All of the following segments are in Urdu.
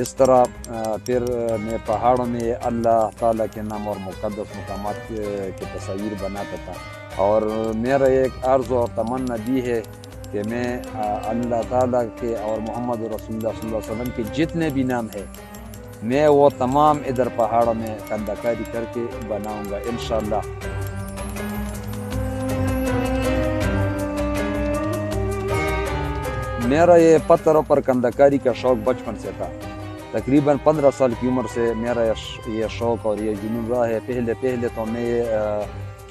اس طرح پھر میں پہاڑوں میں اللہ تعالیٰ کے نام اور مقدس مقامات کی تصاویر بناتا تھا، اور میرا ایک عرض اور تمنا بھی ہے کہ میں اللہ تعالیٰ کے اور محمد رسول اللہ صلی اللہ علیہ وسلم کے جتنے بھی نام ہیں میں وہ تمام ادھر پہاڑوں میں کندہ کاری کر کے بناؤں گا انشاءاللہ۔ میرا یہ پتھروں پر کندہ کاری کا شوق بچپن سے تھا۔ تقریباً 15 سال کی عمر سے میرا یہ شوق اور یہ جنون رہا ہے۔ پہلے تو میں یہ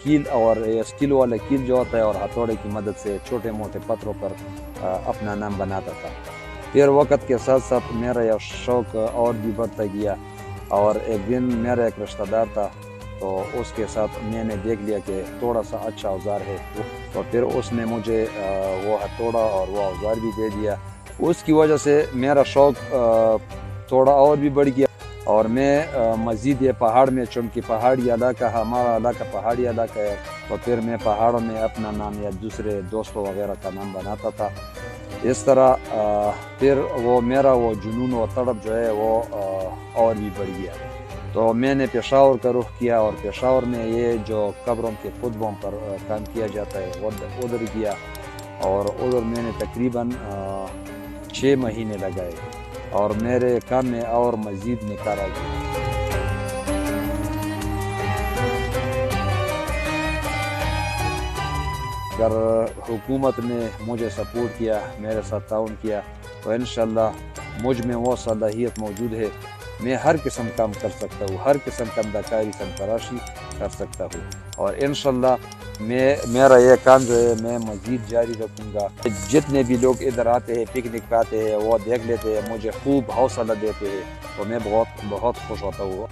کیل اور اسٹیل والا کیل جو ہوتا ہے اور ہتھوڑے کی مدد سے چھوٹے موٹے پتھروں پر اپنا نام بناتا تھا۔ پھر وقت کے ساتھ ساتھ میرا یہ شوق اور بھی بڑھتا گیا، اور ایک دن میرا ایک رشتہ دار تھا، تو اس کے ساتھ میں نے دیکھ لیا کہ تھوڑا سا اچھا اوزار ہے، تو پھر اس نے مجھے وہ ہتھوڑا اور وہ اوزار بھی دے دیا۔ اس کی وجہ سے میرا شوق تھوڑا اور بھی بڑھ گیا، اور میں مزید یہ پہاڑ میں، چونکہ پہاڑی علاقہ ہمارا علاقہ پہاڑی علاقہ ہے، تو پھر میں پہاڑوں میں اپنا نام یا دوسرے دوستوں وغیرہ کا نام بناتا تھا۔ اس طرح پھر وہ میرا وہ جنون و تڑپ جو ہے وہ اور بھی بڑھ گیا، تو میں نے پشاور کا رخ کیا، اور پشاور میں یہ جو قبروں کے خطبوں پر کام کیا جاتا ہے ادھر گیا، اور ادھر میں نے تقریباً 6 مہینے لگائے، اور میرے کام میں اور مزید نکھار آ گیا۔ اگر حکومت نے مجھے سپورٹ کیا، میرے ساتھ تعاون کیا، تو انشاءاللہ مجھ میں وہ صلاحیت موجود ہے، میں ہر قسم کام کر سکتا ہوں، ہر قسم کا کندہ تراشی کر سکتا ہوں، اور انشاءاللہ میرا یہ کام جو ہے میں مزید جاری رکھوں گا۔ جتنے بھی لوگ ادھر آتے ہیں، پکنک پہ آتے ہیں، وہ دیکھ لیتے ہیں، مجھے خوب حوصلہ دیتے ہیں، تو میں بہت خوش ہوتا ہوں۔